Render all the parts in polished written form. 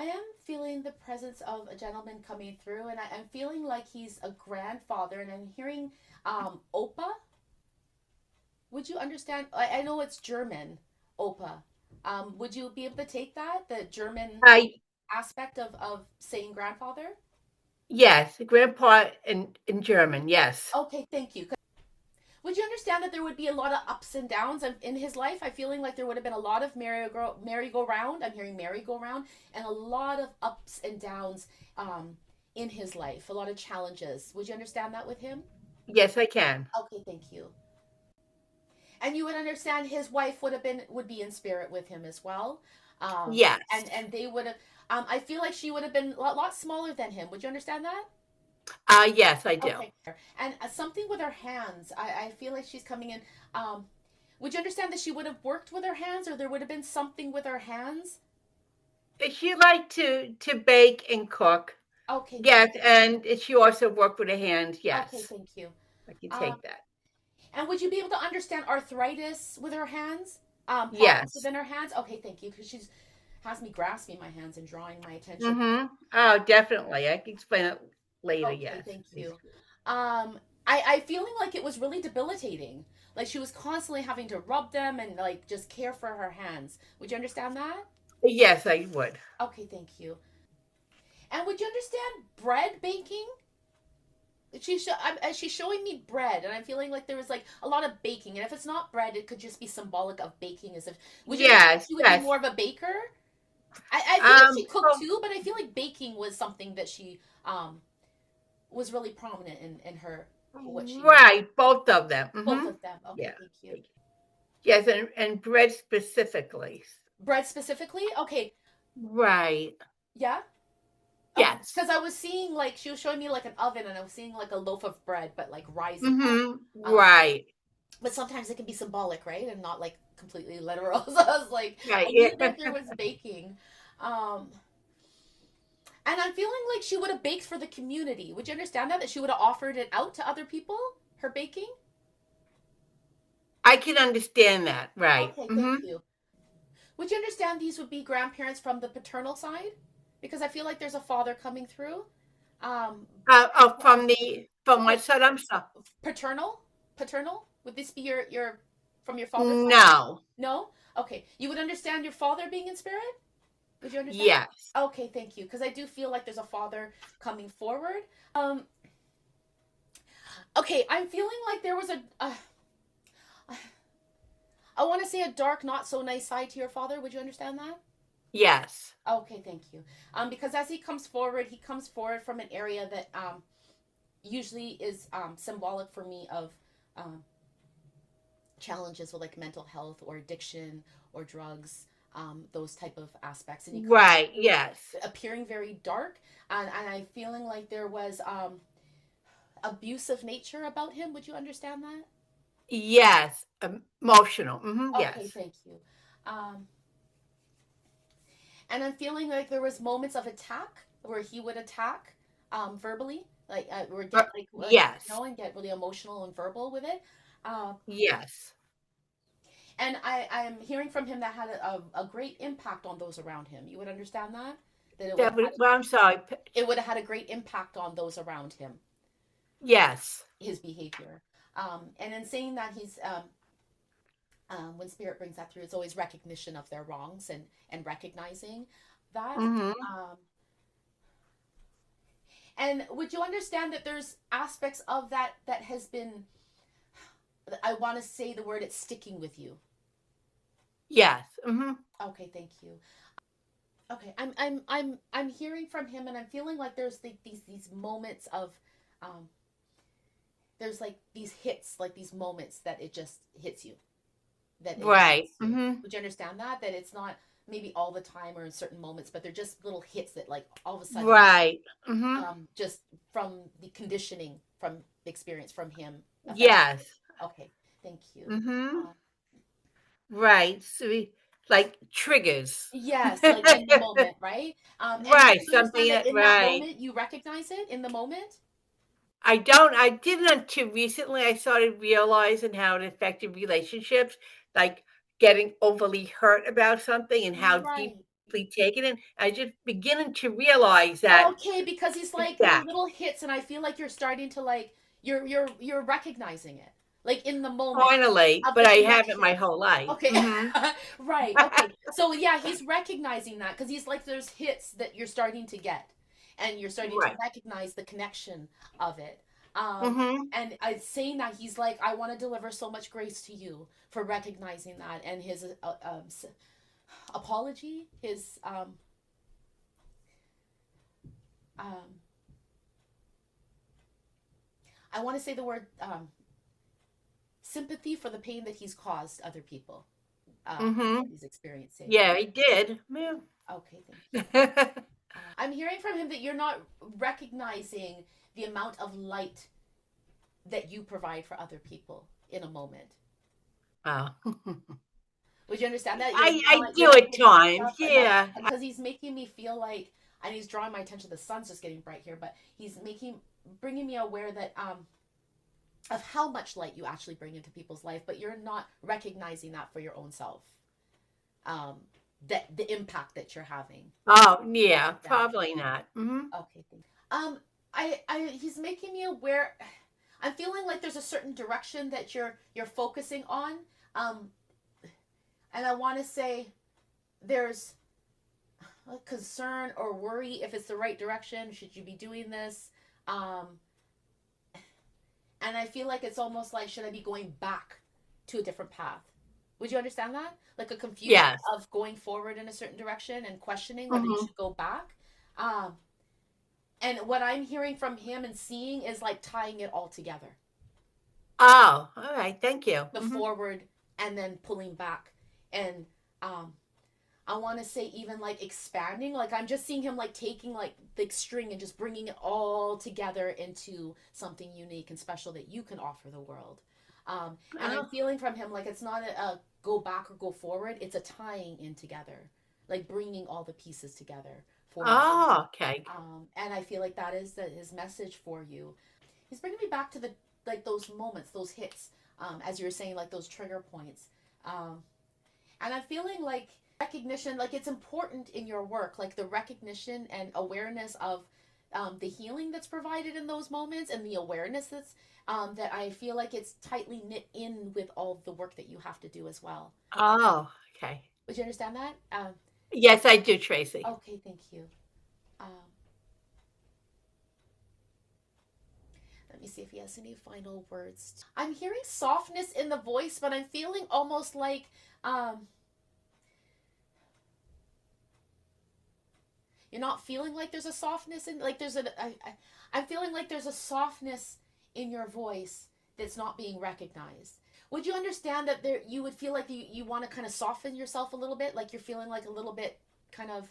I am feeling the presence of a gentleman coming through, and I'm feeling like he's a grandfather, and I'm hearing Opa. Would you understand? I know it's German, Opa. Would you be able to take that, the German I aspect of saying grandfather? Yes, grandpa in German. Yes. Okay, thank you. Would you understand that there would be a lot of ups and downs in his life? I'm feeling like there would have been a lot of merry-go-round. I'm hearing merry-go-round, and a lot of ups and downs in his life, a lot of challenges. Would you understand that with him? Yes, I can. Okay, thank you. And you would understand his wife would be in spirit with him as well, Yes. and they would have. I feel like she would have been a lot smaller than him. Would you understand that? Yes, I do. Okay. And something with her hands. I feel like she's coming in. Um, would you understand that she would have worked with her hands, or there would have been something with her hands? She liked to bake and cook. Okay, thank Yes, and she also worked with her hands. Okay, Yes, thank you. I can Um, take that. and would you be able to understand arthritis with her hands? Problems Yes. within her hands? Okay, thank you, because she's has me grasping my hands and drawing my attention. Mm-hmm. Oh, definitely. I can explain it later. Okay, Yes. thank you. I feeling like it was really debilitating. Like she was constantly having to rub them and like just care for her hands. Would you understand that? Yes, I would. Okay, thank you. And would you understand bread baking? She's showing me bread, and I'm feeling like there was like a lot of baking. And if it's not bread, it could just be symbolic of baking. As if would you understand Yes, she would be yes. more of a baker? I feel like she cooked Well, too, but I feel like baking was something that she was really prominent in her what she made. right, both of them. Both Mm-hmm. of them. Okay, Yeah. thank you. Yes, and bread specifically. Bread specifically? Okay, Right. yeah. Okay, Yes. because I was seeing like she was showing me like an oven, and I was seeing like a loaf of bread, but like rising up. Mm-hmm. Um, Right. but sometimes it can be symbolic, right, and not like completely literal. So I was like, Right. I knew Yeah. that there was baking, um, and I'm feeling like she would have baked for the community. Would you understand that she would have offered it out to other people? Her baking. I can understand that. Right. Okay, thank Mm-hmm. you. Would you understand these would be grandparents from the paternal side? Because I feel like there's a father coming through. Um, From what side? I'm sorry. paternal, paternal. Would this be your from your father's side? No. No. Okay. You would understand your father being in spirit. Would you understand? Yes. Okay, thank you. Because I do feel like there's a father coming forward. Um. Okay, I'm feeling like there was I want to say a dark, not so nice side to your father. Would you understand that? Yes. Okay, thank you. Because as he comes forward from an area that usually is symbolic for me of um, challenges with like mental health or addiction or drugs, those type of aspects, and he comes Right. through Yes. appearing very dark, and I'm feeling like there was abusive nature about him. Would you understand that? Yes. Emotional. Okay, Yes. thank you. Um, and I'm feeling like there was moments of attack where he would attack verbally, like or Uh, get yes. and get really emotional and verbal with it. Um, Yes. and I am hearing from him that had a great impact on those around him. You would understand that it would That have would, had well, I'm sorry. it would have had a great impact on those around him, Yes. his behavior. And in saying that he's when spirit brings that through, it's always recognition of their wrongs and recognizing that. Mm-hmm. Um, and would you understand that there's aspects of that that has been, I want to say the word, it's sticking with you. Yes. Mm-hmm. Okay, thank you. Okay, I'm hearing from him, and I'm feeling like there's like these moments of, um, there's like these hits, like these moments that it just hits you, that it Right. hits you. Mm-hmm. Would you understand that? That it's not maybe all the time or in certain moments, but they're just little hits that like all of a sudden, Right. Mm-hmm. just from the conditioning, from the experience from him affect. Yes. Okay, thank you. Mm-hmm. Um, Right. So like triggers. yes, like in the moment, right? And would Right. you understand that in that Right. moment you recognize it in the moment? I didn't until recently. I started realizing how it affected relationships, like getting overly hurt about something and how deep Right. taken it. I just beginning to realize that Okay, because he's like there are that little hits, and I feel like you're starting to like you're recognizing it, like in the moment finally, of but the I haven't connection. my whole life. Okay, Mhm. right. Okay, so yeah, he's recognizing that because he's like there's hits that you're starting to get, and you're starting to Right. recognize the connection of it. Mhm. And I saying that he's like, I want to deliver so much grace to you for recognizing that, and his apology, his um, I want to say the word sympathy for the pain that he's caused other people. What Mhm. he's experiencing. Yeah, he did. Yeah. Okay, thank you. I'm hearing from him that you're not recognizing the amount of light that you provide for other people in a moment. Oh. Would you understand that I you're do not at giving times. enough Yeah. because he's making me feel like, and he's drawing my attention. The sun's just getting bright here, but he's bringing me aware that of how much light you actually bring into people's life, but you're not recognizing that for your own self. Um, that the impact that you're having. Oh, yeah, Yeah. probably not. Mhm. Okay. Thank you. He's making me aware. I'm feeling like there's a certain direction that you're focusing on. Um, and I want to say there's a concern or worry if it's the right direction. Should you be doing this? Um, and I feel like it's almost like should I be going back to a different path? Would you understand that? Like a confusion Yes. of going forward in a certain direction and questioning whether you Mhm. should go back. Um, and what I'm hearing from him and seeing is like tying it all together, Oh, all right. Thank you. the Mhm. forward and then pulling back. And um, I want to say even like expanding. Like I'm just seeing him like taking like the string and just bringing it all together into something unique and special that you can offer the world. And I'm Oh. feeling from him like it's not a go back or go forward. It's a tying in together, like bringing all the pieces together for you. Oh, okay. And I feel like that is his message for you. He's bringing me back to the like those moments, those hits, as you were saying, like those trigger points. Um, and I'm feeling like recognition, like it's important in your work, like the recognition and awareness of the healing that's provided in those moments, and the awareness that's that I feel like it's tightly knit in with all the work that you have to do as well. Oh, okay. Would you understand that? Yes, I do, Tracy. Okay, thank you. Um, Let me see if he has any final words. I'm hearing softness in the voice, but I'm feeling almost like um, you're not feeling like there's a softness in like there's I'm feeling like there's a softness in your voice that's not being recognized. Would you understand that there you would feel like you want to kind of soften yourself a little bit, like you're feeling like a little bit kind of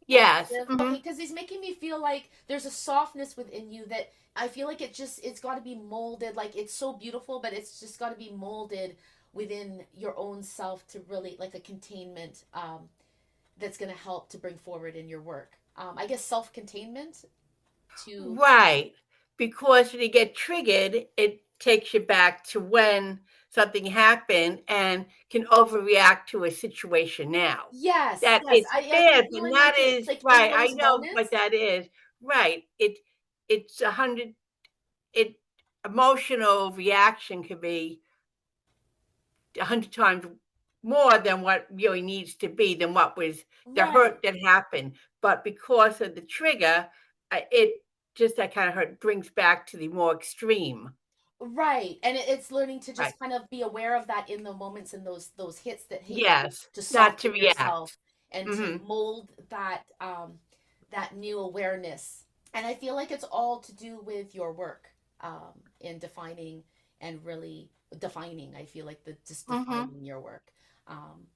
Yes. okay, Mhm. because he's making me feel like there's a softness within you that I feel like it's got to be molded, like it's so beautiful, but it's just got to be molded within your own self to really like a containment that's going to help to bring forward in your work. I guess self-containment to Right. Because when you get triggered, it takes you back to when something happened and can overreact to a situation now. yes, That yes, it's I'm bad, but feeling like that it's is like in right. I those know what moments. that is. Right. It's 100 it emotional reaction can be 100 times more than what really needs to be than what was the Right. hurt that happened. But because of the trigger, it just that kind of hurt brings back to the more extreme. Right. And it's learning to Right. just kind of be aware of that in the moments and those hits that hit you Yes. to Not to soften yourself react. and to Mhm. mold that new awareness. And I feel like it's all to do with your work in defining and really defining. I feel like the just Mhm. defining your work. Um,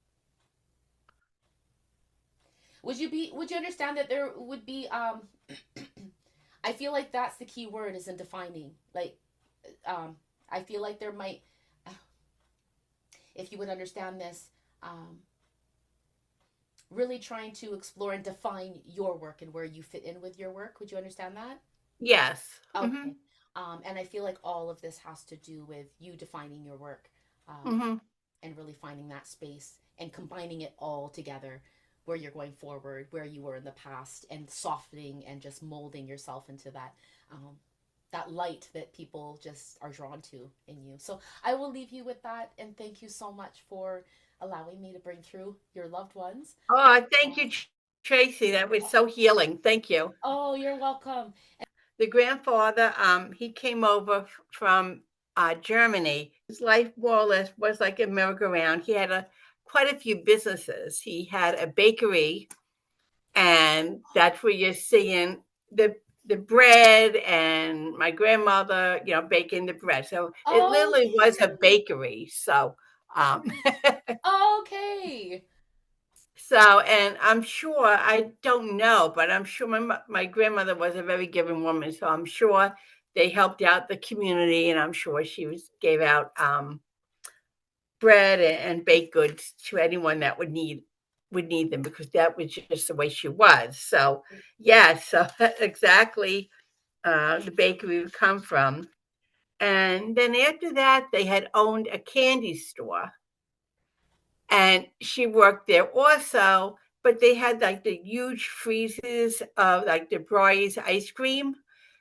would you understand that there would be I feel like that's the key word is in defining. Like I feel like there might if you would understand this, um, really trying to explore and define your work and where you fit in with your work. Would you understand that? Yes. Okay. Mhm. And I feel like all of this has to do with you defining your work um, Mhm. and really finding that space and combining it all together where you're going forward, where you were in the past, and softening and just molding yourself into that light that people just are drawn to in you. So I will leave you with that, and thank you so much for allowing me to bring through your loved ones. Oh, thank you, Tracy. That was so healing. Thank you. Oh, you're welcome. The grandfather, he came over from Germany. His life more or less was like a merry-go-round. He had quite a few businesses. He had a bakery, and that's where you're seeing the bread and my grandmother, baking the bread. So it literally was a bakery. So, Okay. so, and I'm sure, I don't know, but I'm sure my grandmother was a very giving woman. So I'm sure they helped out the community, and I'm sure she gave out bread and baked goods to anyone that would need them, because that was just the way she was. So yeah, so that's exactly the bakery would come from. And then after that, they had owned a candy store, and she worked there also. But they had like the huge freezers of like the Breyers ice cream.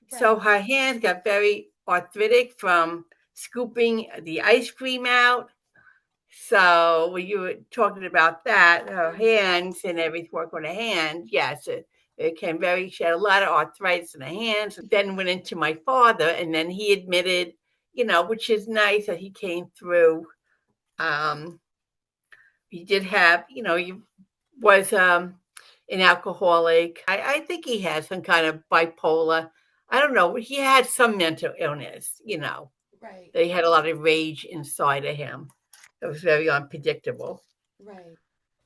So Right. her hands got very arthritic from scooping the ice cream out. So when you were talking about that, her hands and everything, work on her hand, yes, it came very, she had a lot of arthritis in her hands. Then went into my father, and then he admitted, which is nice that he came through. He did have, he was an alcoholic. I think he had some kind of bipolar. I don't know. He had some mental illness. Right. They had a lot of rage inside of him. It was very unpredictable. Right.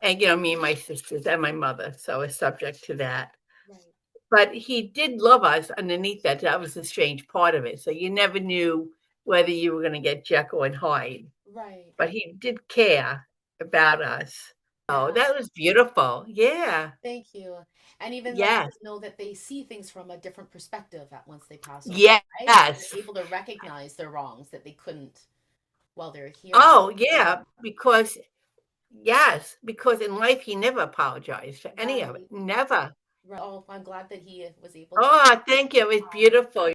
And, me and my sisters and my mother, so it's subject to that. Right. But he did love us underneath that. That was the strange part of it. So you never knew whether you were going to get Jekyll and Hyde. Right. But he did care about us. Oh, Yeah. that was beautiful. Yeah. Thank you. And even like Yes. to know that they see things from a different perspective at once they pass away, right? That Yes. they're able to recognize their wrongs that they couldn't while they're here. Oh, yeah. Because in life he never apologized for any of it. Right. Never. Right. Oh, I'm glad that he was able to. Oh, thank you. It was beautiful.